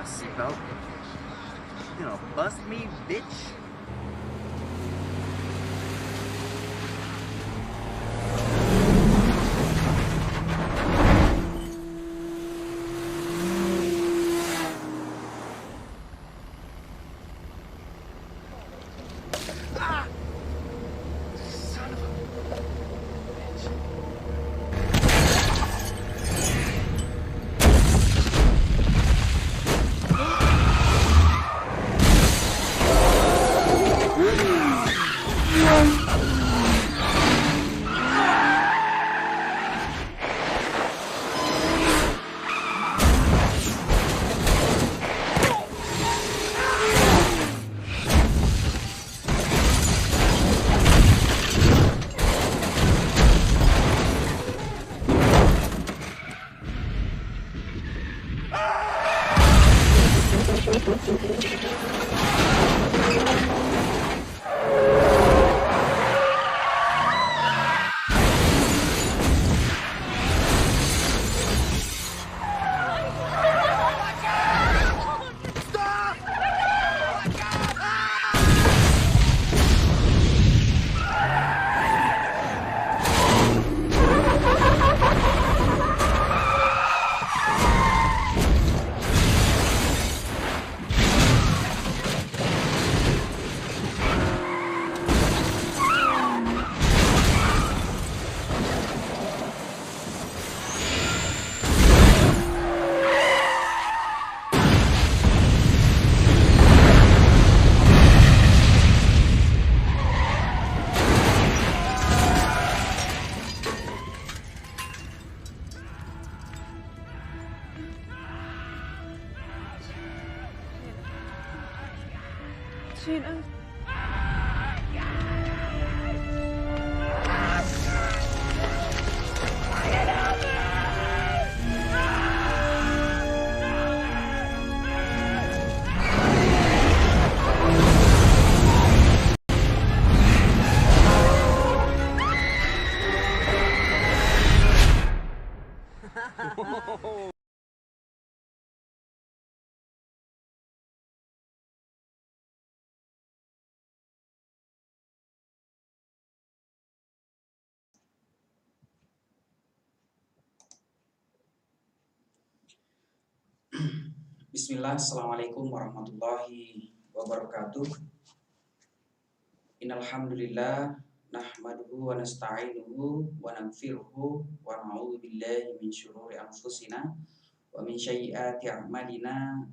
seatbelt. You know, bust me, bitch. Ah! Son of a bitch. Shane ơi. Bismillah, Assalamualaikum warahmatullahi wabarakatuh. Innalhamdulillah nahmaduhu wa nasta'inuhu wa naghfiruhu wa na'udzu billahi min syururi anfusina wa min sayyiati a'malina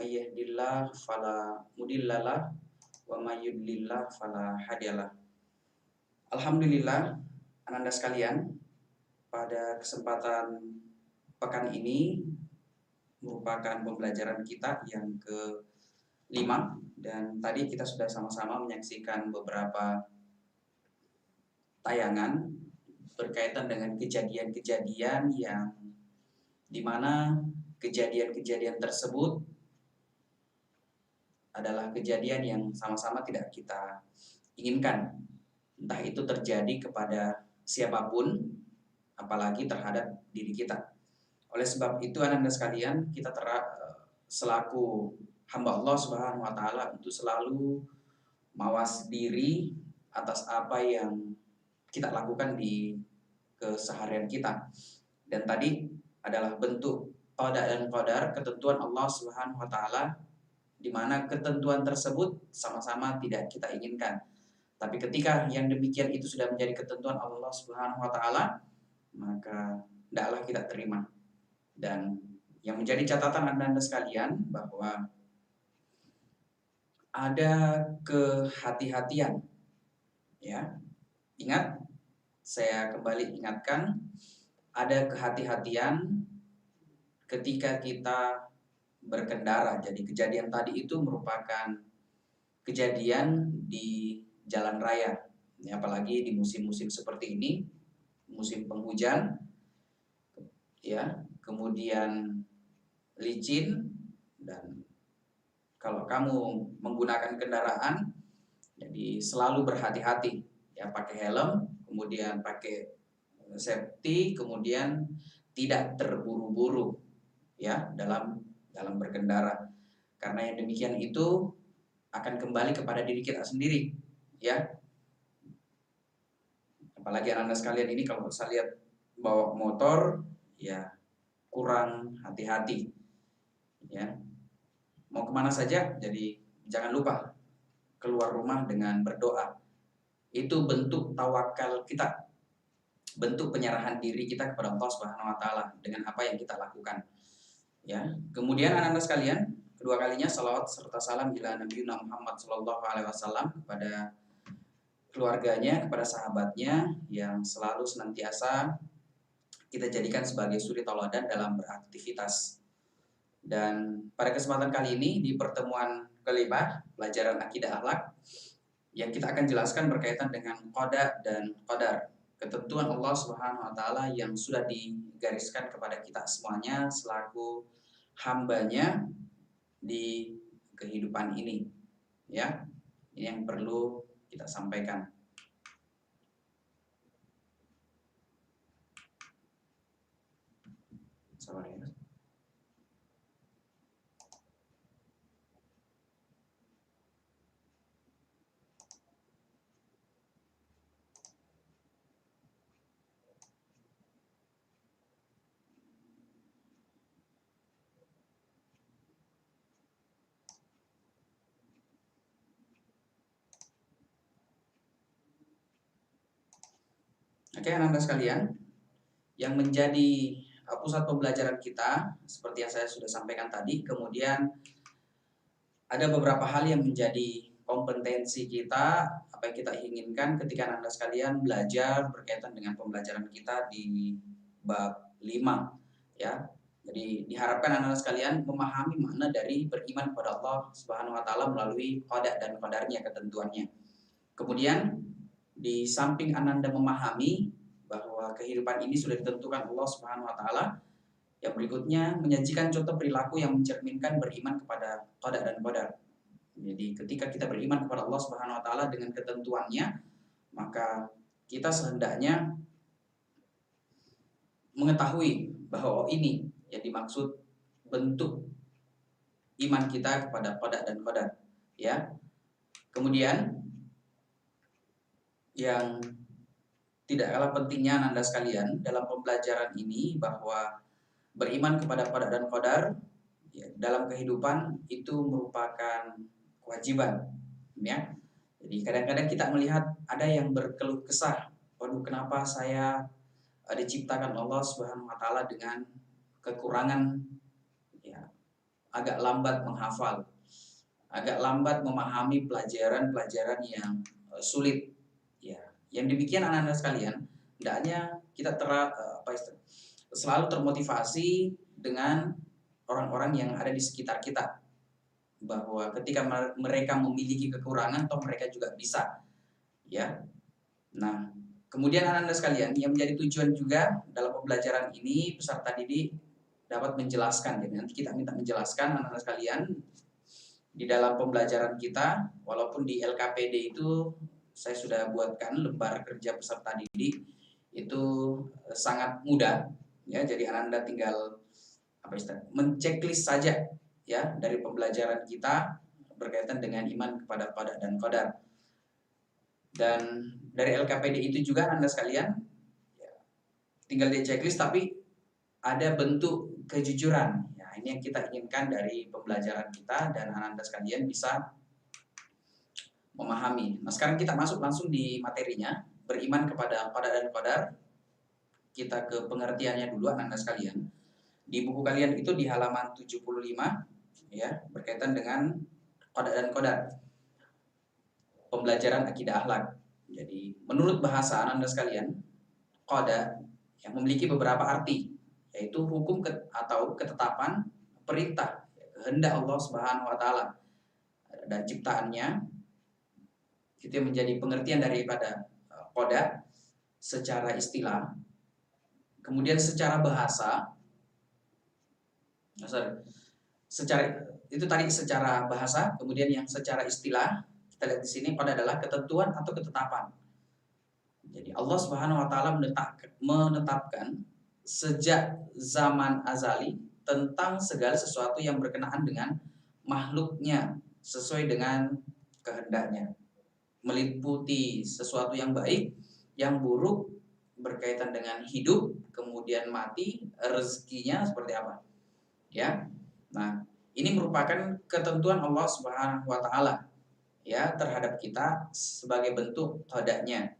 may yahdihillahu fala mudhillalah wa may yudlillah fala hadiyalah. Alhamdulillah, ananda sekalian, pada kesempatan pekan ini merupakan pembelajaran kita yang ke-5, dan tadi kita sudah sama-sama menyaksikan beberapa tayangan berkaitan dengan kejadian-kejadian yang dimana kejadian-kejadian tersebut adalah kejadian yang sama-sama tidak kita inginkan, entah itu terjadi kepada siapapun, apalagi terhadap diri kita. Oleh sebab itu, ananda sekalian, kita selaku hamba Allah Subhanahu wa taala untuk selalu mawas diri atas apa yang kita lakukan di keseharian kita. Dan tadi adalah bentuk qada dan qadar, ketentuan Allah Subhanahu wa taala, di mana ketentuan tersebut sama-sama tidak kita inginkan. Tapi ketika yang demikian itu sudah menjadi ketentuan Allah Subhanahu wa taala, maka hendaklah kita terima. Dan yang menjadi catatan anda sekalian bahwa ada kehati-hatian, ya. Ingat, saya kembali ingatkan, ada kehati-hatian ketika kita berkendara. Jadi kejadian tadi itu merupakan kejadian di jalan raya, ya, apalagi di musim-musim seperti ini, musim penghujan, ya, kemudian licin, dan kalau kamu menggunakan kendaraan, jadi selalu berhati-hati, ya, pakai helm, kemudian pakai safety, kemudian tidak terburu-buru, ya, dalam berkendara. Karena yang demikian itu akan kembali kepada diri kita sendiri, ya. Apalagi anak-anak sekalian ini kalau saya lihat bawa motor, ya kurang hati-hati, ya. Mau kemana saja, jadi jangan lupa keluar rumah dengan berdoa. Itu bentuk tawakal kita, bentuk penyerahan diri kita kepada Allah Subhanahu wa taala dengan apa yang kita lakukan. Ya. Kemudian anak-anak sekalian, kedua kalinya salawat serta salam ila Nabi Muhammad sallallahu alaihi wasallam kepada keluarganya, kepada sahabatnya yang selalu senantiasa kita jadikan sebagai suri tauladan dalam beraktivitas. Dan pada kesempatan kali ini di pertemuan kelima pelajaran akidah akhlak yang kita akan jelaskan berkaitan dengan qada dan qadar, ketentuan Allah Subhanahu wa taala yang sudah digariskan kepada kita semuanya selaku hambanya di kehidupan ini, ya. Ini yang perlu kita sampaikan. Sabar ya. Oke, anak-anak sekalian, yang menjadi pusat pembelajaran kita seperti yang saya sudah sampaikan tadi, kemudian ada beberapa hal yang menjadi kompetensi kita, apa yang kita inginkan ketika anak-anak sekalian belajar berkaitan dengan pembelajaran kita di bab 5, ya. Jadi diharapkan anak-anak sekalian memahami makna dari beriman kepada Allah Subhanahu wa taala melalui qada dan qadarnya, ketentuannya. Kemudian di samping Ananda memahami bahwa kehidupan ini sudah ditentukan Allah Subhanahu wa taala, yang berikutnya menyajikan contoh perilaku yang mencerminkan beriman kepada qada dan qadar. Jadi ketika kita beriman kepada Allah Subhanahu wa taala dengan ketentuannya, maka kita sehendaknya mengetahui bahwa ini yang dimaksud bentuk iman kita kepada qada dan qadar, ya. Kemudian yang tidak kalah pentingnya Anda sekalian dalam pembelajaran ini bahwa beriman kepada qada dan qadar, ya, dalam kehidupan itu merupakan kewajiban, ya. Jadi kadang-kadang kita melihat ada yang berkeluh kesah, waduh kenapa saya diciptakan Allah Subhanahu wa taala dengan kekurangan, ya, agak lambat menghafal, agak lambat memahami pelajaran-pelajaran yang sulit. Yang demikian anak-anak sekalian, hendaknya kita selalu termotivasi dengan orang-orang yang ada di sekitar kita, bahwa ketika mereka memiliki kekurangan, toh mereka juga bisa, ya. Nah, kemudian anak-anak sekalian, yang menjadi tujuan juga dalam pembelajaran ini peserta didik dapat menjelaskan. Jadi nanti kita minta menjelaskan anak-anak sekalian di dalam pembelajaran kita, walaupun di LKPD itu saya sudah buatkan lembar kerja peserta didik itu sangat mudah, ya. Jadi Anda tinggal menceklis saja, ya, dari pembelajaran kita berkaitan dengan iman kepada qada dan qadar. Dan dari LKPD itu juga Anda sekalian, ya, tinggal diceklis tapi ada bentuk kejujuran. Ya, ini yang kita inginkan dari pembelajaran kita dan Anda sekalian bisa memahami. Nah, sekarang kita masuk langsung di materinya, beriman kepada qada dan qadar. Kita ke pengertiannya dulu anak-anak sekalian. Di buku kalian itu di halaman 75, ya, berkaitan dengan qada dan qadar. Pembelajaran akidah akhlak. Jadi, menurut bahasa anak-anak sekalian, qada yang memiliki beberapa arti, yaitu hukum atau ketetapan, perintah, kehendak Allah Subhanahu wa taala dan ciptaannya. Itu yang menjadi pengertian daripada qada secara istilah. Kemudian secara bahasa, itu tadi secara bahasa. Kemudian yang secara istilah, kita lihat di sini, qada adalah ketentuan atau ketetapan. Jadi Allah Subhanahu wa taala menetapkan sejak zaman azali tentang segala sesuatu yang berkenaan dengan makhluknya sesuai dengan kehendaknya, meliputi sesuatu yang baik, yang buruk, berkaitan dengan hidup, kemudian mati, rezekinya seperti apa. Ya. Nah, ini merupakan ketentuan Allah Subhanahu wa taala ya terhadap kita sebagai bentuk qadanya.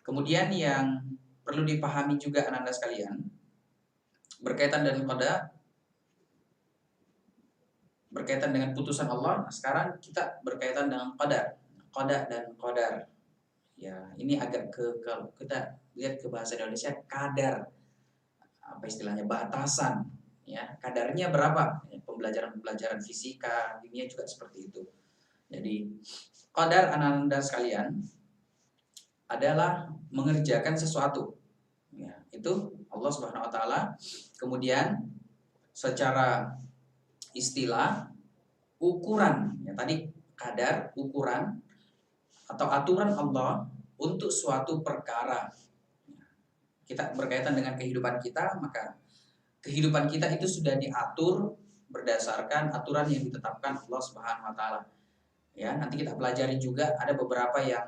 Kemudian yang perlu dipahami juga Ananda sekalian, berkaitan dengan qada, berkaitan dengan putusan Allah. Nah, sekarang kita berkaitan dengan qadar. Qada dan qadar. Ya, ini agak kalau kita lihat ke bahasa Indonesia, kadar. Apa istilahnya? Batasan. Ya, kadarnya berapa? Ya, pembelajaran fisika, kimia juga seperti itu. Jadi, qadar Ananda sekalian adalah mengerjakan sesuatu. Ya, itu Allah Subhanahu wa taala. Kemudian secara istilah ukuran, ya tadi kadar, ukuran atau aturan Allah untuk suatu perkara. Kita berkaitan dengan kehidupan kita, maka kehidupan kita itu sudah diatur berdasarkan aturan yang ditetapkan Allah Subhanahu wa taala. Ya, nanti kita pelajari juga ada beberapa yang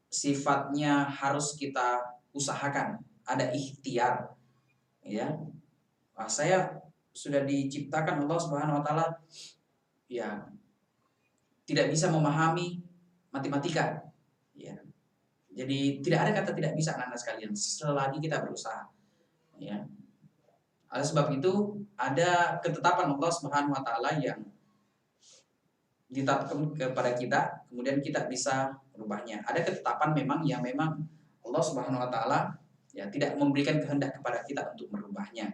sifatnya harus kita usahakan, ada ikhtiar. Ya. Nah, saya sudah diciptakan Allah Subhanahu wa taala ya tidak bisa memahami matematika. Ya. Jadi tidak ada kata tidak bisa Anda sekalian selagi kita berusaha. Ya. Oleh sebab itu ada ketetapan Allah Subhanahu wa taala yang ditetapkan kepada kita, kemudian kita bisa merubahnya. Ada ketetapan memang yang memang Allah Subhanahu wa taala ya tidak memberikan kehendak kepada kita untuk merubahnya.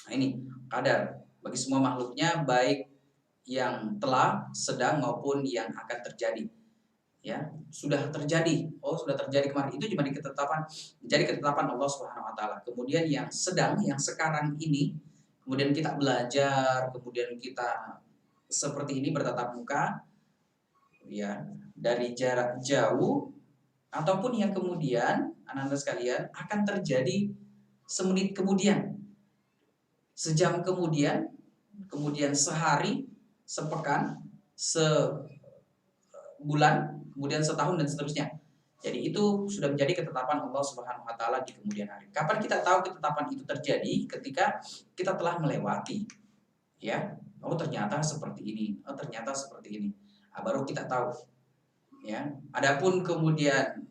Nah, ini qadar bagi semua makhluknya, baik yang telah, sedang maupun yang akan terjadi. Ya, sudah terjadi. Oh, sudah terjadi kemarin. Itu cuma jadi ketetapan Allah Subhanahu wa taala. Kemudian yang sedang, yang sekarang ini, kemudian kita belajar, kemudian kita seperti ini bertatap muka ya, dari jarak jauh, ataupun yang kemudian Ananda sekalian akan terjadi semenit kemudian, sejam kemudian, kemudian sehari, sepekan, sebulan, kemudian setahun dan seterusnya. Jadi itu sudah menjadi ketetapan Allah Subhanahu wa taala di kemudian hari. Kapan kita tahu ketetapan itu terjadi? Ketika kita telah melewati. Ya. Oh, ternyata seperti ini. Oh, ternyata seperti ini. Nah, baru kita tahu. Ya. Adapun kemudian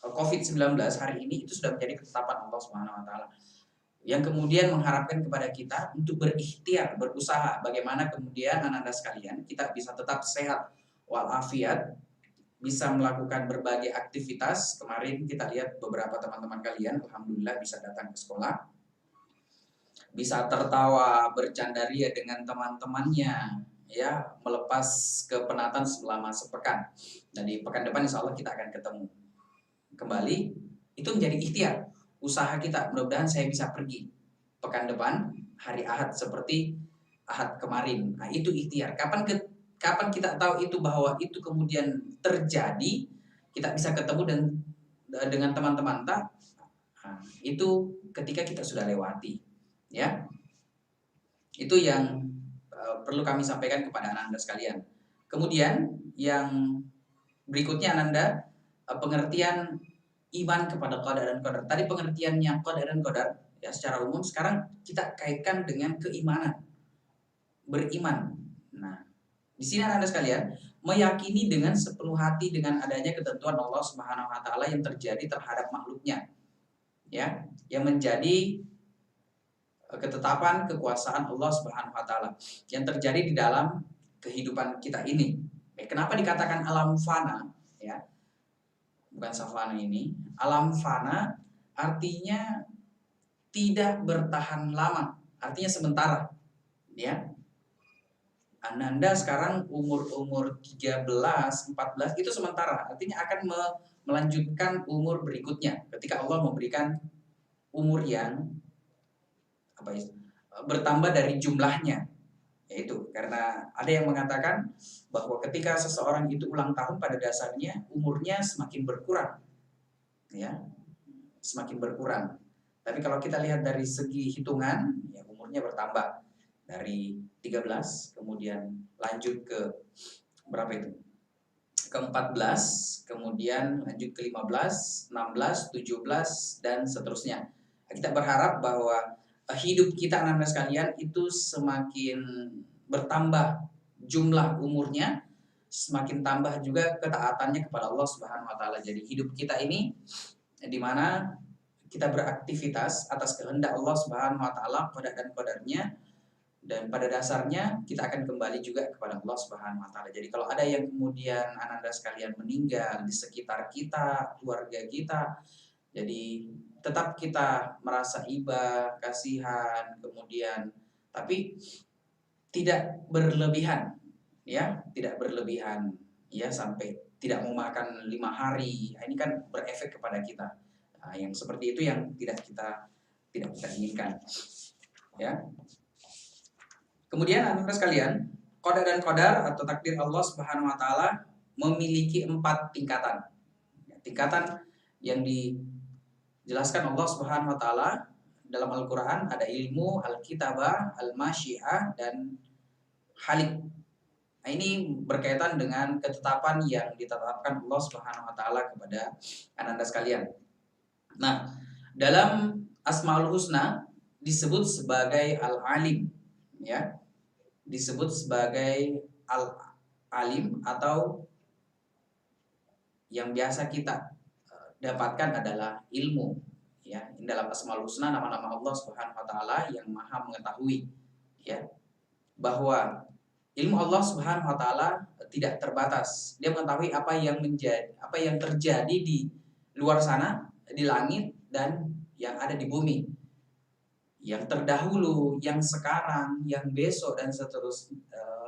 COVID-19 hari ini itu sudah menjadi ketetapan Allah Subhanahu wa taala, yang kemudian mengharapkan kepada kita untuk berikhtiar, berusaha bagaimana kemudian Ananda sekalian kita bisa tetap sehat walafiat, bisa melakukan berbagai aktivitas. Kemarin kita lihat beberapa teman-teman kalian alhamdulillah bisa datang ke sekolah, bisa tertawa bercandaria dengan teman-temannya, ya, melepas kepenatan selama sepekan. Dan di pekan depan insya Allah kita akan ketemu kembali. Itu menjadi ikhtiar usaha kita. Mudah-mudahan saya bisa pergi pekan depan hari Ahad seperti Ahad kemarin. Nah, itu ikhtiar. Kapan kita tahu itu bahwa itu kemudian terjadi, kita bisa ketemu dan dengan teman-teman tak? Nah, itu ketika kita sudah lewati. Ya, itu yang perlu kami sampaikan kepada Ananda sekalian. Kemudian yang berikutnya Ananda, pengertian iman kepada qadar dan qadar. Tadi pengertiannya qadar dan qadar ya secara umum, sekarang kita kaitkan dengan keimanan, beriman. Nah, di sini Ananda sekalian meyakini dengan sepenuh hati dengan adanya ketentuan Allah Subhanahu wa taala yang terjadi terhadap makhluknya. Ya, yang menjadi ketetapan kekuasaan Allah Subhanahu wa taala yang terjadi di dalam kehidupan kita ini. Kenapa dikatakan alam fana ya? Bukan savana ini. Alam fana artinya tidak bertahan lama, artinya sementara. Ya. Ananda sekarang umur 13, 14 itu sementara, artinya akan melanjutkan umur berikutnya ketika Allah memberikan umur yang bertambah dari jumlahnya, yaitu karena ada yang mengatakan bahwa ketika seseorang itu ulang tahun pada dasarnya umurnya semakin berkurang, ya, semakin berkurang. Tapi kalau kita lihat dari segi hitungan, ya umurnya bertambah. Dari 13, kemudian lanjut ke berapa itu? Ke 14, kemudian lanjut ke 15, 16, 17, dan seterusnya. Kita berharap bahwa hidup kita anak-anak sekalian itu semakin bertambah jumlah umurnya, semakin tambah juga ketaatannya kepada Allah Subhanahu wa taala. Jadi hidup kita ini di mana kita beraktivitas atas kehendak Allah Subhanahu wa taala, qada dan qadarnya, dan pada dasarnya kita akan kembali juga kepada Allah Subhanahu wa taala. Jadi kalau ada yang kemudian ananda sekalian meninggal di sekitar kita, keluarga kita, jadi tetap kita merasa iba, kasihan, kemudian tapi tidak berlebihan, ya, tidak berlebihan, ya, sampai tidak mau makan 5 hari. Ini kan berefek kepada kita. Nah, yang seperti itu yang tidak kita inginkan, ya. Kemudian anak-anak sekalian, qada dan qadar atau takdir Allah Subhanahu wa taala memiliki 4 tingkatan. Tingkatan yang dijelaskan Allah Subhanahu wa taala dalam Al-Qur'an ada ilmu, al-kitabah, al-masyiah, dan halik. Nah, ini berkaitan dengan ketetapan yang ditetapkan Allah Subhanahu wa taala kepada anak-anak sekalian. Nah, dalam Asmaul Husna disebut sebagai Al-Alim, ya. Disebut sebagai Al-Alim, atau yang biasa kita dapatkan adalah ilmu, ya. Dalam Asmaul Husna nama-nama Allah Subhanahu wa taala yang Maha mengetahui, ya. Bahwa ilmu Allah Subhanahu wa taala tidak terbatas. Dia mengetahui apa yang terjadi di luar sana, di langit, dan yang ada di bumi. Yang terdahulu, yang sekarang, yang besok, dan seterusnya,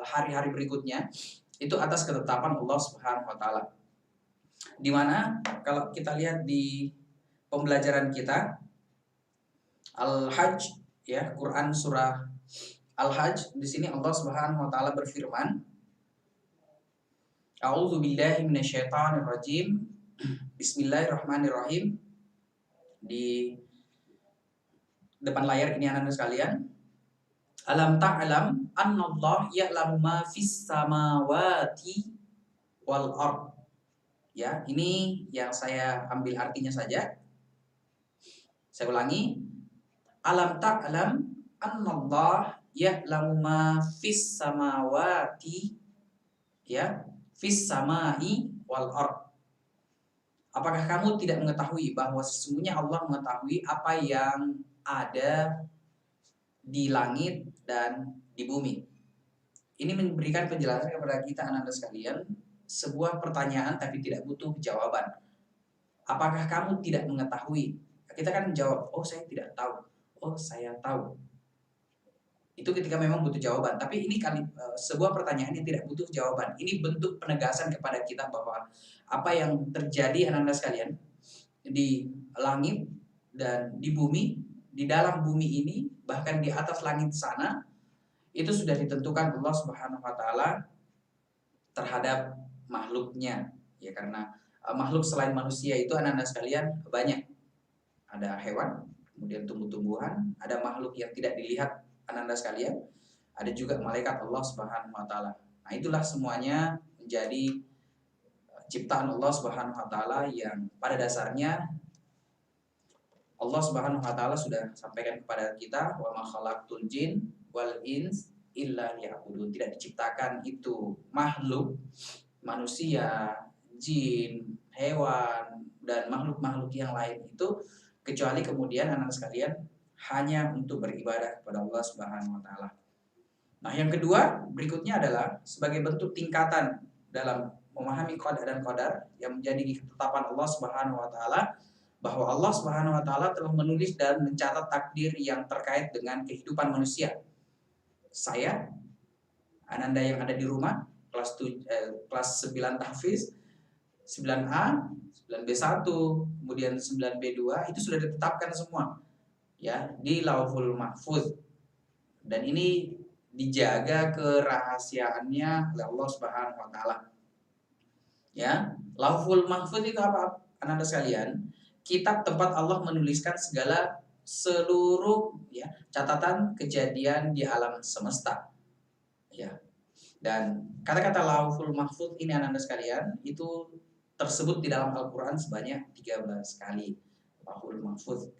hari-hari berikutnya, itu atas ketetapan Allah Subhanahu wa taala. Di mana kalau kita lihat di pembelajaran kita Al-Hajj, ya, Quran surah Al-Hajj, di sini Allah Subhanahu wa taala berfirman, A'udzu billahi minasyaitonir rajim. Bismillahirrahmanirrahim. Di depan layar ini anak-anak sekalian, alam ta'lam annallah ya'lamu ma fis samawati wal ard. Ya, ini yang saya ambil artinya saja. Saya ulangi. Alam ta'lam annallah ya'lamu ma fis samawati, ya, fis samai wal ard. Apakah kamu tidak mengetahui bahwa sesungguhnya Allah mengetahui apa yang ada di langit dan di bumi? Ini memberikan penjelasan kepada kita anak-anak sekalian, sebuah pertanyaan tapi tidak butuh jawaban. Apakah kamu tidak mengetahui? Kita kan menjawab, oh saya tidak tahu, oh saya tahu. Itu ketika memang butuh jawaban. Tapi ini sebuah pertanyaan yang tidak butuh jawaban. Ini bentuk penegasan kepada kita bahwa apa yang terjadi anak-anak sekalian di langit dan di bumi, di dalam bumi ini, bahkan di atas langit sana, itu sudah ditentukan Allah Subhanahu wa taala terhadap makhluknya, ya. Karena makhluk selain manusia itu anak-anak sekalian banyak. Ada hewan, kemudian tumbuh-tumbuhan, ada makhluk yang tidak dilihat anak-anak sekalian, ada juga malaikat Allah Subhanahu wa taala. Nah, itulah semuanya menjadi ciptaan Allah Subhanahu wa taala yang pada dasarnya Allah Subhanahu wa taala sudah sampaikan kepada kita, wa ma khalaqtul jin wal ins illa liya'budun. Tidak diciptakan itu makhluk manusia, jin, hewan, dan makhluk-makhluk yang lain itu kecuali kemudian anak sekalian hanya untuk beribadah kepada Allah Subhanahu wa taala. Nah, yang kedua berikutnya adalah sebagai bentuk tingkatan dalam memahami qada dan qadar yang menjadi ketetapan Allah Subhanahu wa taala, bahwa Allah Subhanahu wa taala telah menulis dan mencatat takdir yang terkait dengan kehidupan manusia. Saya, ananda yang ada di rumah, kelas 9 tahfiz, 9A, 9B1, kemudian 9B2, itu sudah ditetapkan semua, ya, di Lauhul Mahfuz. Dan ini dijaga kerahasiaannya oleh Allah Subhanahu wa taala. Ya, Lauhul Mahfuz itu apa, anak-anak sekalian? Kitab tempat Allah menuliskan segala seluruh ya catatan kejadian di alam semesta. Ya. Dan kata-kata Lauhul Mahfuz ini anak-anak sekalian itu tersebut di dalam Al-Qur'an sebanyak 13 kali. Lauhul Mahfuz,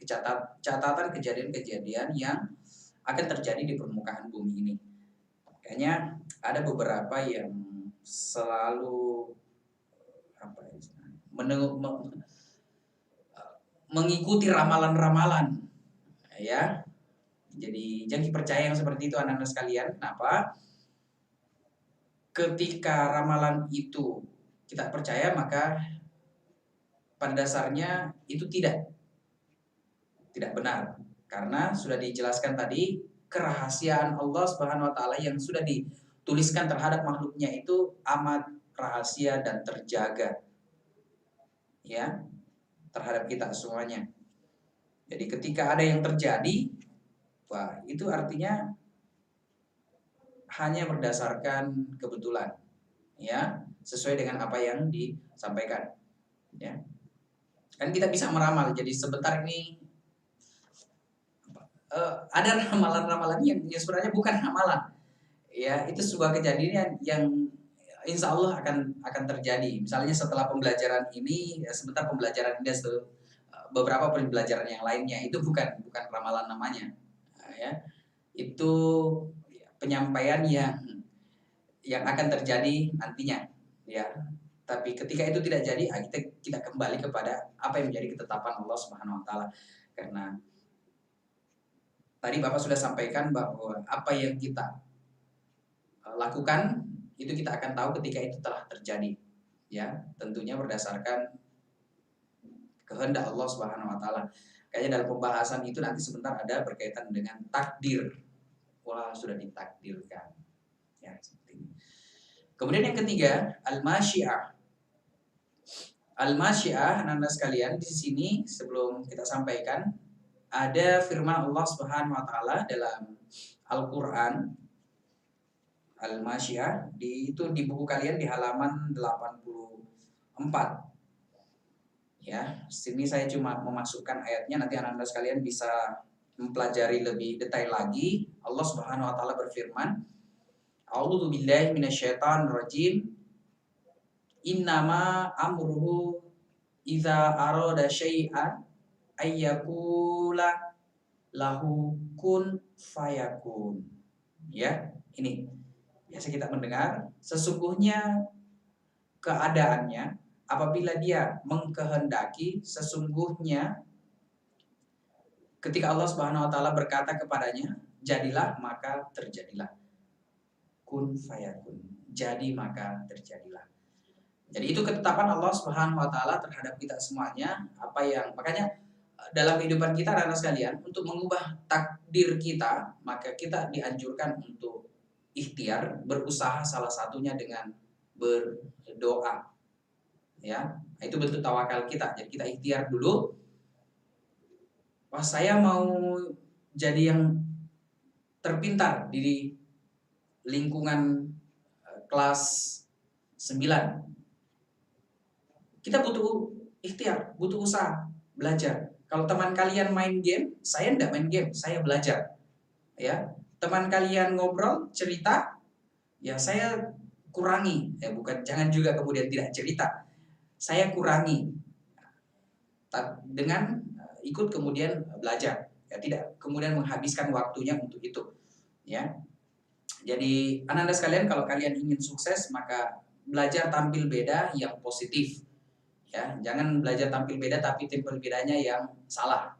catatan kejadian-kejadian yang akan terjadi di permukaan bumi ini. Makanya ada beberapa yang selalu mengikuti ramalan-ramalan, ya. Jadi jangan percaya yang seperti itu anak-anak sekalian. Kenapa? Ketika ramalan itu kita percaya, maka pada dasarnya itu tidak benar. Karena sudah dijelaskan tadi, kerahasiaan Allah Subhanahu wa taala yang sudah dituliskan terhadap makhluknya itu amat rahasia dan terjaga. Ya, terhadap kita semuanya. Jadi ketika ada yang terjadi, wah, itu artinya hanya berdasarkan kebetulan, ya, sesuai dengan apa yang disampaikan, ya. Kan kita bisa meramal. Jadi sebentar ini ada ramalan-ramalan yang sebenarnya bukan ramalan, ya, itu sebuah kejadian yang insya Allah akan terjadi. Misalnya setelah pembelajaran ini, ya, sebentar pembelajaran ini, beberapa pembelajaran yang lainnya itu bukan ramalan namanya, ya, itu penyampaian yang akan terjadi nantinya, ya. Tapi ketika itu tidak jadi, kita kembali kepada apa yang menjadi ketetapan Allah Subhanahu wa taala. Karena tadi Bapak sudah sampaikan bahwa apa yang kita lakukan itu kita akan tahu ketika itu telah terjadi, ya. Tentunya berdasarkan kehendak Allah Subhanahu wa taala. Kayaknya dalam pembahasan itu nanti sebentar ada berkaitan dengan takdir. Wah, sudah ditakdirkan. Ya, seperti ini. Kemudian yang ketiga, al-masyiah. Al-masyiah, anak-anak sekalian, di sini sebelum kita sampaikan ada firman Allah Subhanahu wa taala dalam Al-Qur'an. Al-masyiah itu di buku kalian di halaman 84. Ya, sini saya cuma memasukkan ayatnya, nanti anak-anak sekalian bisa mempelajari lebih detail lagi. Allah Subhanahu wa taala berfirman, A'udzu billahi minasyaitonir rajim. Innama amruhu idza arada syai'an ayyakula lahu kun fayakun. Ya, ini biasa kita mendengar, sesungguhnya keadaannya apabila dia mengkehendaki, sesungguhnya ketika Allah Subhanahu wa taala berkata kepadanya, jadilah maka terjadilah. Kun fayakun. Jadi maka terjadilah. Jadi itu ketetapan Allah Subhanahu wa taala terhadap kita semuanya, makanya dalam kehidupan kita anak-anak sekalian, untuk mengubah takdir kita, maka kita dianjurkan untuk ikhtiar, berusaha, salah satunya dengan berdoa. Ya, itu bentuk tawakal kita. Jadi kita ikhtiar dulu. Wah, saya mau jadi yang terpintar di lingkungan kelas 9. Kita butuh ikhtiar, butuh usaha, belajar. Kalau teman kalian main game, saya enggak main game, saya belajar. Ya, teman kalian ngobrol, cerita, ya saya kurangi. Ya, jangan juga kemudian tidak cerita. Saya kurangi dengan ikut kemudian belajar. Ya, tidak kemudian menghabiskan waktunya untuk itu. Ya. Jadi anak-anak sekalian, kalau kalian ingin sukses, maka belajar tampil beda yang positif. Ya, jangan belajar tampil beda tapi tampil bedanya yang salah.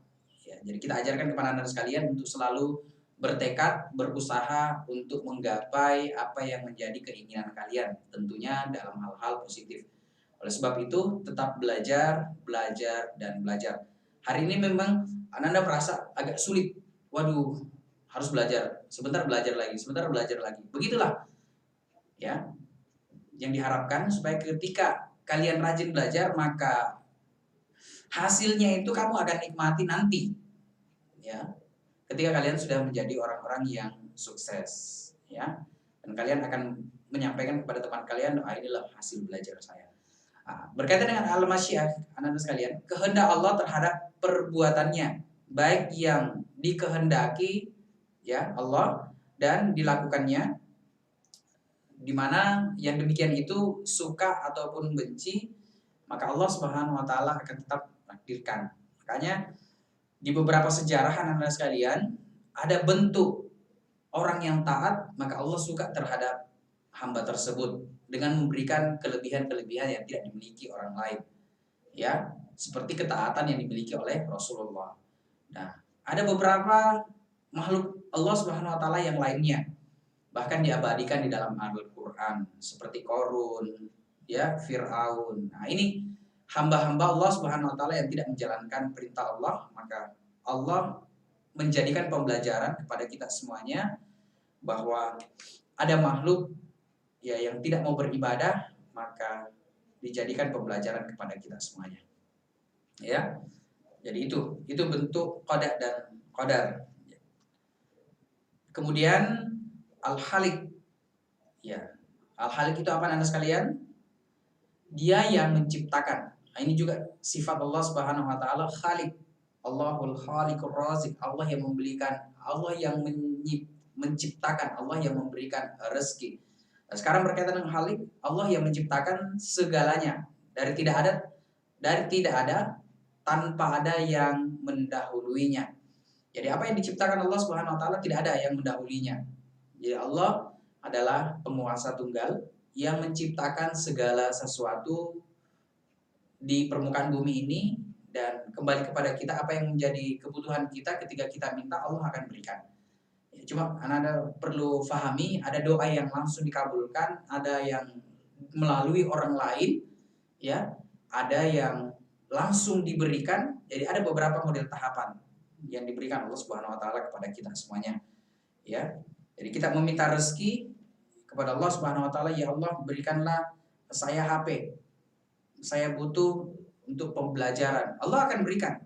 Ya, jadi kita ajarkan kepada anak-anak sekalian untuk selalu bertekad, berusaha untuk menggapai apa yang menjadi keinginan kalian, tentunya dalam hal-hal positif. Oleh sebab itu, tetap belajar, dan belajar. Hari ini memang Anda merasa agak sulit. Waduh, harus belajar. Sebentar belajar lagi, sebentar belajar lagi. Begitulah. Ya. Yang diharapkan supaya ketika kalian rajin belajar, maka hasilnya itu kamu akan nikmati nanti. Ya. Ketika kalian sudah menjadi orang-orang yang sukses, ya. Dan kalian akan menyampaikan kepada teman kalian, inilah hasil belajar saya. Berkaitan dengan al-masyiah, anak-anak sekalian, kehendak Allah terhadap perbuatannya, baik yang dikehendaki ya Allah dan dilakukannya, di mana yang demikian itu suka ataupun benci, maka Allah Subhanahu wa taala akan tetap takdirkan. Makanya di beberapa sejarah anak-anak sekalian ada bentuk orang yang taat, maka Allah suka terhadap hamba tersebut dengan memberikan kelebihan-kelebihan yang tidak dimiliki orang lain. Ya, seperti ketaatan yang dimiliki oleh Rasulullah. Nah, ada beberapa makhluk Allah Subhanahu wa taala yang lainnya bahkan diabadikan di dalam Al-Qur'an seperti Qarun, ya, Firaun. Nah, ini hamba-hamba Allah Subhanahu wa taala yang tidak menjalankan perintah Allah, maka Allah menjadikan pembelajaran kepada kita semuanya bahwa ada makhluk ya yang tidak mau beribadah, maka dijadikan pembelajaran kepada kita semuanya. Ya. Jadi itu bentuk qada dan qadar. Kemudian Al-Halik. Ya. Al-Halik itu apa Anda sekalian? Dia yang menciptakan. Nah, ini juga sifat Allah Subhanahu wa taala, Khalik. Allahul Khaliqur Razik. Allah yang memberikan, Allah yang menciptakan, Allah yang memberikan rezeki. Nah, sekarang berkaitan dengan Khalik, Allah yang menciptakan segalanya dari tidak ada tanpa ada yang mendahuluinya. Jadi apa yang diciptakan Allah Subhanahu wa taala tidak ada yang mendahuluinya. Jadi Allah adalah penguasa tunggal yang menciptakan segala sesuatu di permukaan bumi ini, dan kembali kepada kita apa yang menjadi kebutuhan kita ketika kita minta, Allah akan berikan. Ya, cuma Anda perlu pahami, ada doa yang langsung dikabulkan, ada yang melalui orang lain, ya, ada yang langsung diberikan. Jadi ada beberapa model tahapan yang diberikan Allah Subhanahu wa taala kepada kita semuanya. Ya. Jadi kita meminta rezeki kepada Allah Subhanahu wa taala, ya Allah berikanlah saya HP. Saya butuh untuk pembelajaran. Allah akan berikan.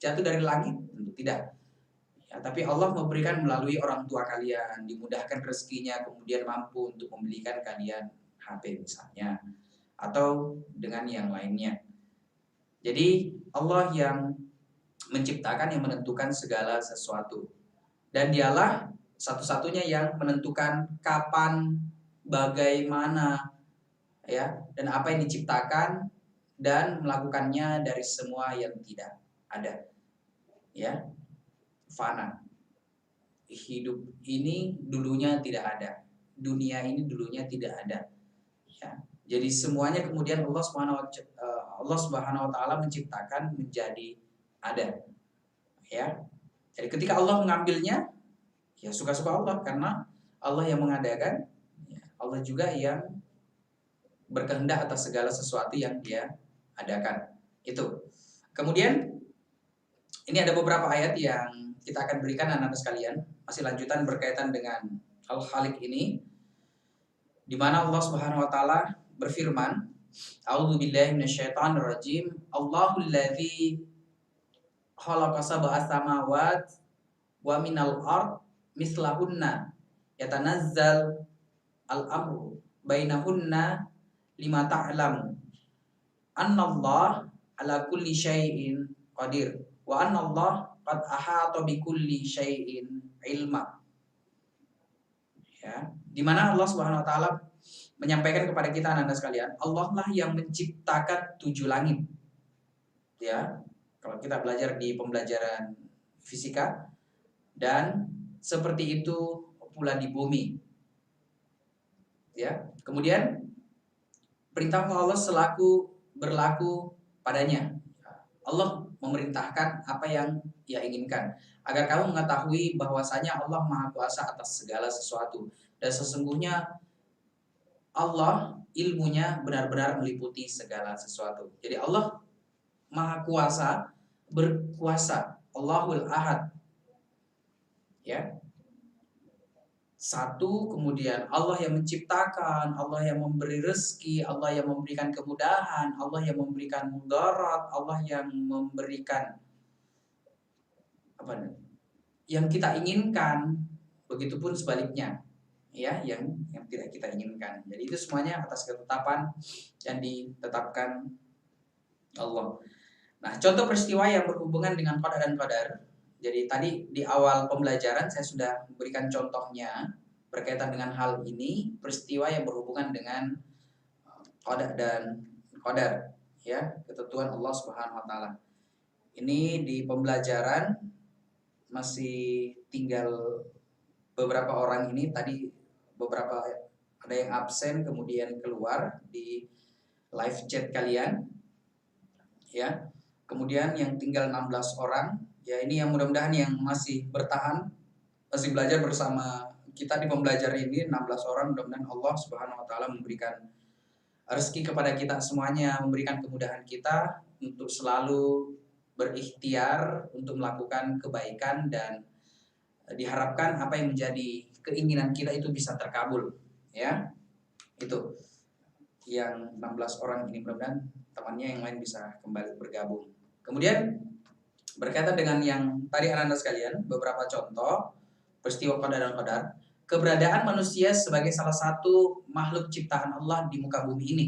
Jatuh dari langit? Tentu tidak. Ya, tapi Allah memberikan melalui orang tua kalian, dimudahkan rezekinya, kemudian mampu untuk membelikan kalian HP misalnya, atau dengan yang lainnya. Jadi Allah yang menciptakan, yang menentukan segala sesuatu, dan dialah satu-satunya yang menentukan kapan, bagaimana, ya, dan apa yang diciptakan, dan melakukannya dari semua yang tidak ada. Ya, fana. Hidup ini dulunya tidak ada, dunia ini dulunya tidak ada. Ya, jadi semuanya kemudian Allah Subhanahu wa taala menciptakan menjadi ada. Ya. Jadi ketika Allah mengambilnya, ya suka-suka Allah, karena Allah yang mengadakan, ya, Allah juga yang berkehendak atas segala sesuatu yang Dia adakan. Itu. Kemudian ini ada beberapa ayat yang kita akan berikan anak-anak sekalian, masih lanjutan berkaitan dengan Al-Khaliq ini, di mana Allah Subhanahu wa taala berfirman, A'udzubillahi minasyaitonirrajim. Allahul ladzi khalaqa sab'a samawati wa minal ard mislahunna yatanazzal al-amru bainahunna lima ta'lamu annallah ala kulli syai'in qadir wa annallah qad ahata bi kulli syai'in ilma. Ya, di mana Allah Subhanahu wa taala menyampaikan kepada kita anak-anak sekalian, Allah lah yang menciptakan 7 langit. Ya, kalau kita belajar di pembelajaran fisika, dan seperti itu pula di bumi. Ya, kemudian perintah Allah selaku berlaku padanya. Allah memerintahkan apa yang Dia inginkan, agar kamu mengetahui bahwasanya Allah Maha Kuasa atas segala sesuatu, dan sesungguhnya Allah ilmunya benar-benar meliputi segala sesuatu. Jadi Allah Maha Kuasa, berkuasa, Allahul Ahad. Ya. Satu, kemudian Allah yang menciptakan, Allah yang memberi rezeki, Allah yang memberikan kemudahan, Allah yang memberikan mudarat, Allah yang memberikan yang kita inginkan, begitupun sebaliknya, ya, yang tidak kita inginkan. Jadi itu semuanya atas ketetapan yang ditetapkan Allah. Nah, contoh peristiwa yang berhubungan dengan qada dan qadar, Jadi tadi di awal pembelajaran saya sudah memberikan contohnya berkaitan dengan hal ini, peristiwa yang berhubungan dengan qada dan qadar, ya, ketentuan Allah Subhanahu wa taala. Ini di pembelajaran masih tinggal beberapa orang ini, tadi beberapa ada yang absen kemudian keluar di live chat kalian, ya. Kemudian yang tinggal 16 orang, ya ini yang mudah-mudahan yang masih bertahan, masih belajar bersama kita di pembelajaran ini 16 orang, mudah-mudahan Allah Subhanahu wa taala memberikan rezeki kepada kita semuanya, memberikan kemudahan kita untuk selalu berikhtiar untuk melakukan kebaikan, dan diharapkan apa yang menjadi keinginan kita itu bisa terkabul, ya. Itu yang 16 orang ini, mudah-mudahan temannya yang lain bisa kembali bergabung. Kemudian berkaitan dengan yang tadi anak-anak sekalian, beberapa contoh peristiwa qada dan qadar, keberadaan manusia sebagai salah satu makhluk ciptaan Allah di muka bumi ini.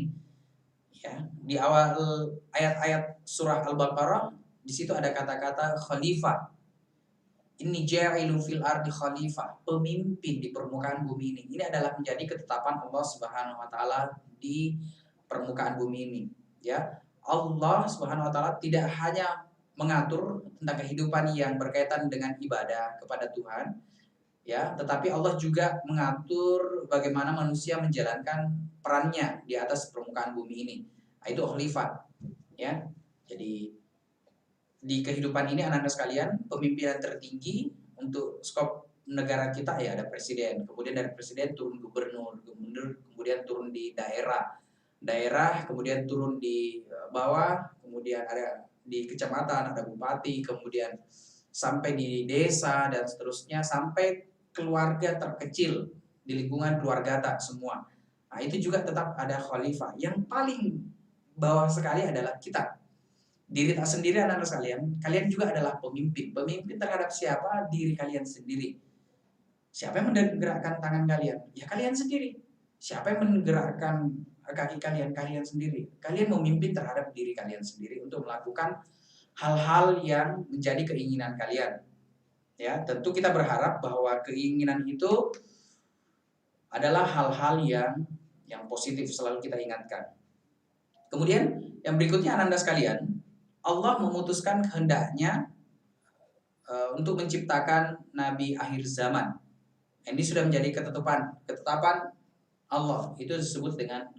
Ya, di awal ayat-ayat surah Al-Baqarah di situ ada kata-kata khalifah. Inni ja'ilu fil ardi khalifah, pemimpin di permukaan bumi ini. Ini adalah menjadi ketetapan Allah Subhanahu wa taala di permukaan bumi ini, ya. Allah Subhanahu wa taala tidak hanya mengatur tentang kehidupan yang berkaitan dengan ibadah kepada Tuhan, ya, tetapi Allah juga mengatur bagaimana manusia menjalankan perannya di atas permukaan bumi ini. Nah, itu khalifah, ya. Jadi di kehidupan ini anak-anak sekalian, pemimpinan tertinggi untuk skop negara kita ya ada presiden, kemudian dari presiden turun gubernur, kemudian turun di daerah, kemudian turun di bawah, kemudian ada di kecamatan, ada bupati, kemudian sampai di desa dan seterusnya, sampai keluarga terkecil di lingkungan keluarga tak semua. Nah, itu juga tetap ada khalifah. Yang paling bawah sekali adalah kita. Diri tak sendiri anak-anak sekalian, kalian juga adalah pemimpin. Pemimpin terhadap siapa? Diri kalian sendiri. Siapa yang menggerakkan tangan kalian? Ya kalian sendiri. Siapa yang menggerakkan kaki kalian? Kalian sendiri. Kalian memimpin terhadap diri kalian sendiri untuk melakukan hal-hal yang menjadi keinginan kalian. Ya, tentu kita berharap bahwa keinginan itu adalah hal-hal yang positif, selalu kita ingatkan. Kemudian yang berikutnya anak-anak sekalian, Allah memutuskan kehendaknya untuk menciptakan Nabi akhir zaman. Ini sudah menjadi ketetapan Allah, itu disebut dengan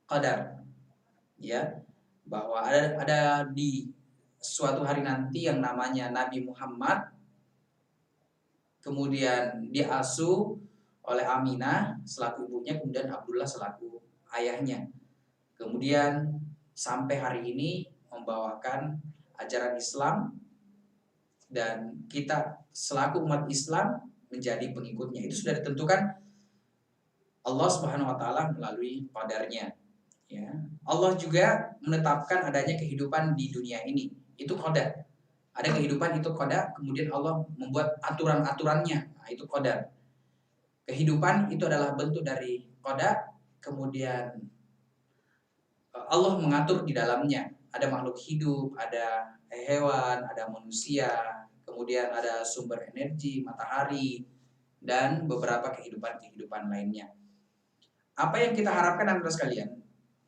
qadar, ya, bahwa ada di suatu hari nanti yang namanya Nabi Muhammad, kemudian diasuh oleh Aminah selaku ibunya, kemudian Abdullah selaku ayahnya, kemudian sampai hari ini membawakan ajaran Islam, dan kita selaku umat Islam menjadi pengikutnya. Itu sudah ditentukan Allah Subhanahu wa taala melalui qadarnya, ya. Allah juga menetapkan adanya kehidupan di dunia ini. Itu qadar. Ada kehidupan, itu qadar, kemudian Allah membuat aturan-aturannya. Nah, itu qadar. Kehidupan itu adalah bentuk dari qadar, kemudian Allah mengatur di dalamnya. Ada makhluk hidup, ada hewan, ada manusia, kemudian ada sumber energi, matahari, dan beberapa kehidupan-kehidupan lainnya. Apa yang kita harapkan anak-anak sekalian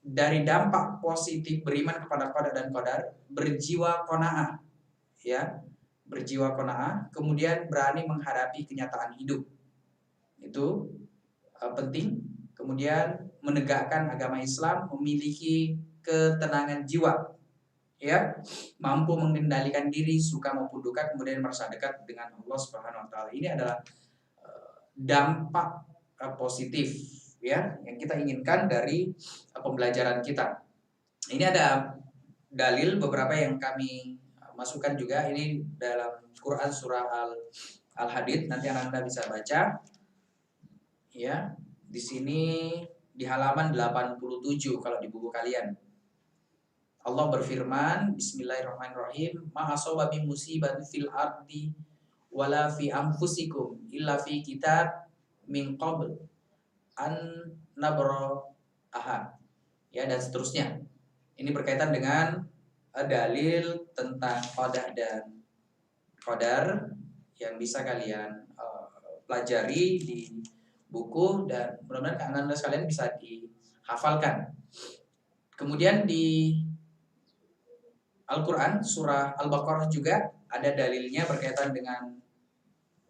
dari dampak positif beriman kepada qada dan qadar, berjiwa qanaah, ya, berjiwa qanaah, kemudian berani menghadapi kenyataan hidup. Itu penting. Kemudian menegakkan agama Islam, memiliki ketenangan jiwa, ya, mampu mengendalikan diri suka maupun duka, kemudian merasa dekat dengan Allah Subhanahu wa taala. Ini adalah dampak positif, ya, yang kita inginkan dari pembelajaran kita. Ini ada dalil beberapa yang kami masukkan juga ini dalam Quran surah Al-Hadid, nanti anak-anak bisa baca, ya. Di sini di halaman 87 kalau di buku kalian. Allah berfirman, Bismillahirrahmanirrahim, ma asaba min musibatin fil ardi wala fi anfusikum illa fi kitab min qabl an nabra'aha, ya, dan seterusnya. Ini berkaitan dengan dalil tentang qada dan qadar yang bisa kalian pelajari di buku, dan mudah-mudahan Anda sekalian bisa dihafalkan. Kemudian di Al-Quran surah Al-Baqarah juga ada dalilnya berkaitan dengan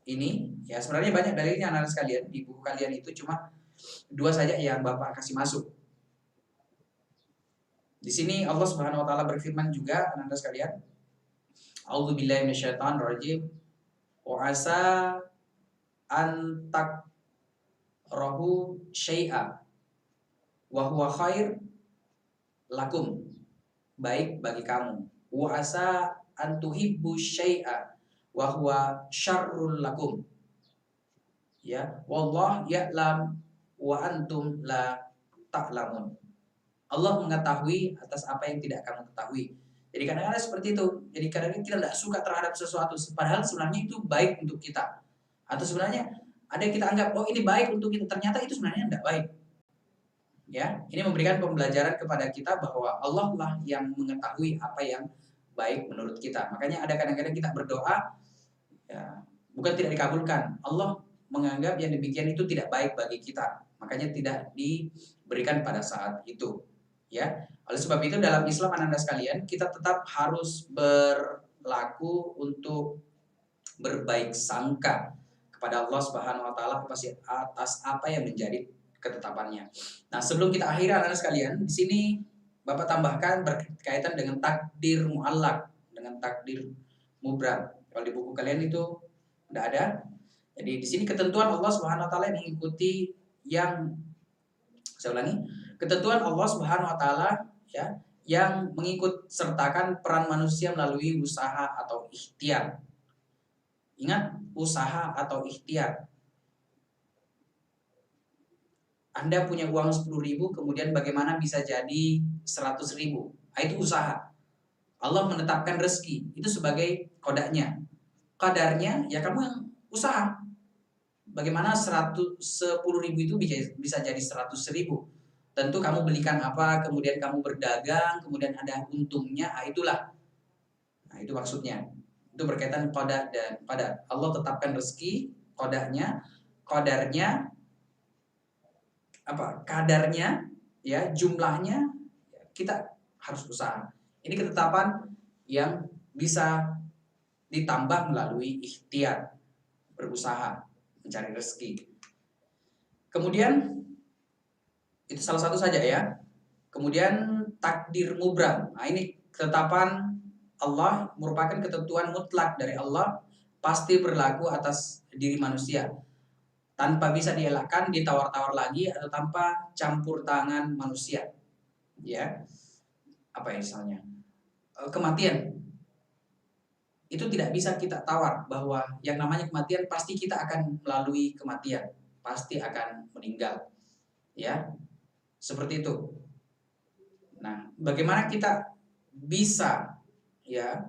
ini. Ya, sebenarnya banyak dalilnya anak-anak sekalian di buku kalian itu, cuma 2 saja yang Bapak kasih masuk. Di sini Allah Subhanahu wa taala berfirman juga anak-anak sekalian, A'udzubillahi minasyaitonirrajim. Wa asa an takrahu syai'a wa huwa khair lakum. Baik bagi kamu. Wa asa an tuhibbu syai'a wa huwa syarrul lakum. Ya, wallah ya'lam wa antum la ta'lamun. Allah mengetahui atas apa yang tidak kamu ketahui. Jadi kadang-kadang seperti itu. Jadi kadang-kadang kita tidak suka terhadap sesuatu, padahal sebenarnya itu baik untuk kita. Atau sebenarnya ada yang kita anggap, oh ini baik untuk kita, ternyata itu sebenarnya tidak baik. Ya, ini memberikan pembelajaran kepada kita bahwa Allah lah yang mengetahui apa yang baik menurut kita. Makanya ada kadang-kadang kita berdoa, ya, bukan tidak dikabulkan. Allah menganggap yang demikian itu tidak baik bagi kita. Makanya tidak diberikan pada saat itu. Ya, oleh sebab itu dalam Islam anak-anak sekalian, kita tetap harus berlaku untuk berbaik sangka kepada Allah Subhanahu wa taala atas apa yang menjadi ketetapannya. Nah, sebelum kita akhiri anak-anak sekalian, di sini Bapak tambahkan berkaitan dengan takdir muallak, dengan takdir mubram. Kalau di buku kalian itu tidak ada. Jadi di sini ketentuan Allah Subhanahu wa taala yang mengikuti yang, saya ulangi, ketentuan Allah Subhanahu wa taala ya yang mengikut sertakan peran manusia melalui usaha atau ikhtiar. Ingat, usaha atau ikhtiar. Anda punya uang 10.000, kemudian bagaimana bisa jadi 100.000? Nah, itu usaha. Allah menetapkan rezeki, itu sebagai kodanya. Kadarnya ya kamu yang usaha. Bagaimana 10.000 itu bisa jadi 100.000? Tentu kamu belikan apa, kemudian kamu berdagang, kemudian ada untungnya, itulah. Nah, itu maksudnya. Itu berkaitan qada dan qadar. Allah tetapkan rezeki, qadanya, qadarnya, apa? Kadarnya, ya, jumlahnya, kita harus usaha. Ini ketetapan yang bisa ditambah melalui ikhtiar, berusaha mencari rezeki. Kemudian itu salah satu saja ya. Kemudian takdir mubram. Nah, ini ketetapan Allah merupakan ketentuan mutlak dari Allah, pasti berlaku atas diri manusia. Tanpa bisa dielakkan, ditawar-tawar lagi, atau tanpa campur tangan manusia. Ya. Apa ya misalnya? Kematian. Itu tidak bisa kita tawar, bahwa yang namanya kematian pasti kita akan melalui kematian, pasti akan meninggal. Ya. Seperti itu. Nah, bagaimana kita bisa ya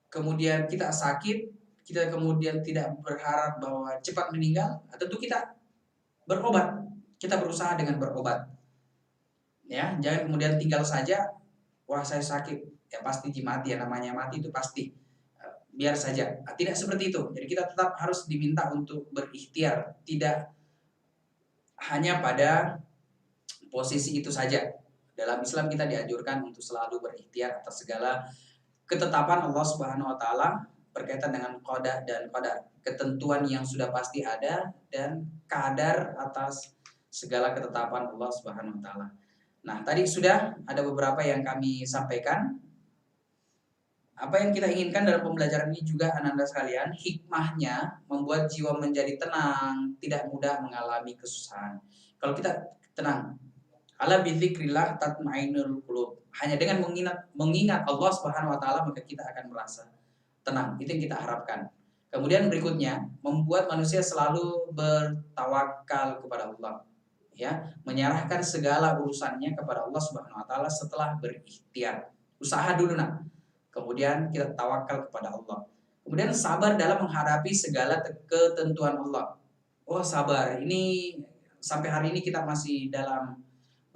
kemudian kita sakit, kita kemudian tidak berharap bahwa cepat meninggal, tentu kita berobat, kita berusaha dengan berobat. Ya, jangan kemudian tinggal saja, wah saya sakit, ya pasti mati, ya namanya mati itu pasti. Biar saja. Nah, tidak seperti itu. Jadi kita tetap harus diminta untuk berikhtiar, tidak hanya pada posisi itu saja. Dalam Islam kita dianjurkan untuk selalu berikhtiar atas segala ketetapan Allah Subhanahu wa taala berkaitan dengan qada dan qadar, ketentuan yang sudah pasti ada dan kadar atas segala ketetapan Allah Subhanahu wa taala. Nah, tadi sudah ada beberapa yang kami sampaikan. Apa yang kita inginkan dalam pembelajaran ini juga anak-anak sekalian, hikmahnya membuat jiwa menjadi tenang, tidak mudah mengalami kesusahan. Kalau kita tenang, ala bidzikrillah tatmainul qulub. Hanya dengan mengingat Allah Subhanahu wa taala maka kita akan merasa tenang. Itu yang kita harapkan. Kemudian berikutnya, membuat manusia selalu bertawakal kepada Allah. Ya, menyerahkan segala urusannya kepada Allah Subhanahu wa taala setelah berikhtiar. Usaha dulu nak. Kemudian kita tawakal kepada Allah. Kemudian sabar dalam menghadapi segala ketentuan Allah. Oh, sabar. Ini sampai hari ini kita masih dalam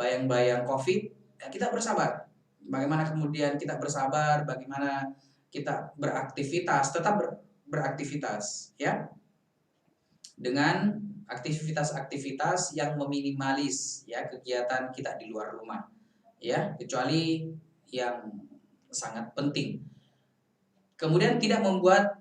bayang-bayang COVID, ya kita bersabar. Bagaimana kemudian kita bersabar, bagaimana kita beraktivitas, tetap beraktivitas ya, dengan aktivitas-aktivitas yang meminimalis ya kegiatan kita di luar rumah ya, kecuali yang sangat penting. Kemudian tidak membuat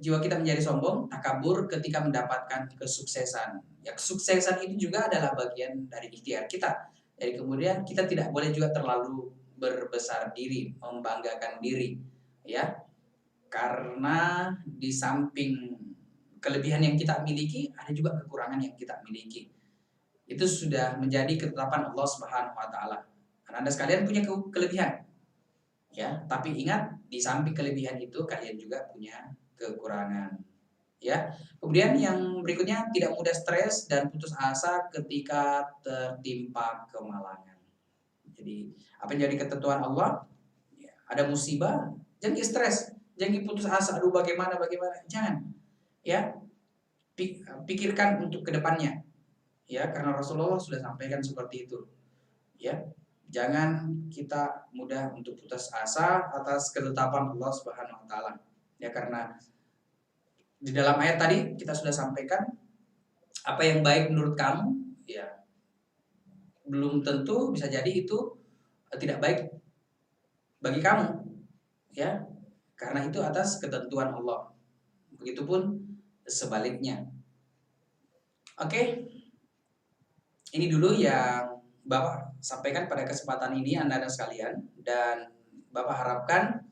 jiwa kita menjadi sombong, takabur ketika mendapatkan kesuksesan. Ya, kesuksesan itu juga adalah bagian dari ikhtiar kita. Jadi kemudian kita tidak boleh juga terlalu berbesar diri, membanggakan diri, ya. Karena di samping kelebihan yang kita miliki, ada juga kekurangan yang kita miliki. Itu sudah menjadi ketetapan Allah Subhanahu wa taala. Karena Anda sekalian punya kelebihan. Ya, tapi ingat di samping kelebihan itu kalian juga punya kekurangan. Ya. Kemudian yang berikutnya, tidak mudah stres dan putus asa ketika tertimpa kemalangan. Jadi, apa yang jadi ketentuan Allah? Ya, ada musibah, jangan stres, jangan putus asa, aduh bagaimana, jangan. Ya. Pikirkan untuk kedepannya. Ya, karena Rasulullah sudah sampaikan seperti itu. Ya. Jangan kita mudah untuk putus asa atas ketetapan Allah Subhanahu wa taala. Ya, karena di dalam ayat tadi kita sudah sampaikan apa yang baik menurut kamu, ya belum tentu bisa jadi itu tidak baik bagi kamu. Ya. Karena itu atas ketentuan Allah. Begitupun sebaliknya. Oke. Ini dulu yang Bapak sampaikan pada kesempatan ini Anda sekalian, dan Bapak harapkan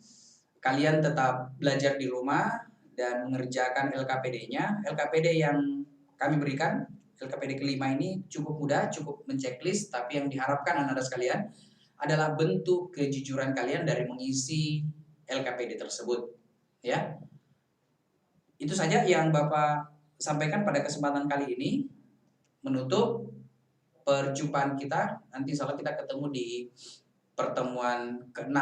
kalian tetap belajar di rumah dan mengerjakan LKPD-nya. LKPD yang kami berikan, LKPD kelima ini cukup mudah, cukup menceklis, tapi yang diharapkan Anda sekalian adalah bentuk kejujuran kalian dari mengisi LKPD tersebut. Ya. Itu saja yang Bapak sampaikan pada kesempatan kali ini. Menutup perjumpaan kita, nanti insya Allah kita ketemu di pertemuan ke-6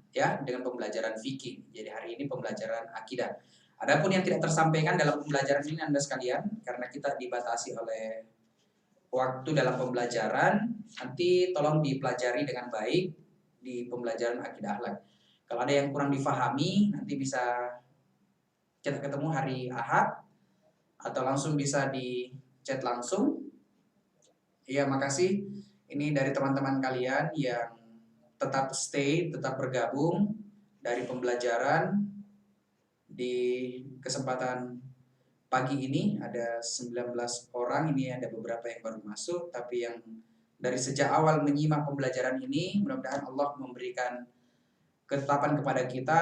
ya, dengan pembelajaran fikih. Jadi hari ini pembelajaran akidah. Adapun yang tidak tersampaikan dalam pembelajaran ini Anda sekalian, karena kita dibatasi oleh waktu dalam pembelajaran, nanti tolong dipelajari dengan baik di pembelajaran akidah akhlak. Kalau ada yang kurang difahami, nanti bisa kita ketemu hari Ahad atau langsung bisa di chat langsung. Iya, makasih. Ini dari teman-teman kalian yang tetap stay, tetap bergabung dari pembelajaran di kesempatan pagi ini. Ada 19 orang, ini ada beberapa yang baru masuk, tapi yang dari sejak awal menyimak pembelajaran ini, mudah-mudahan Allah memberikan ketetapan kepada kita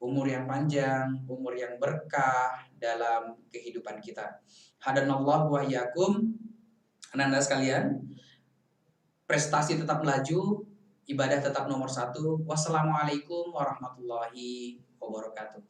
umur yang panjang, umur yang berkah dalam kehidupan kita. Hadanallahu wa iyyakum. Anda sekalian, prestasi tetap melaju, ibadah tetap nomor 1. Wassalamualaikum warahmatullahi wabarakatuh.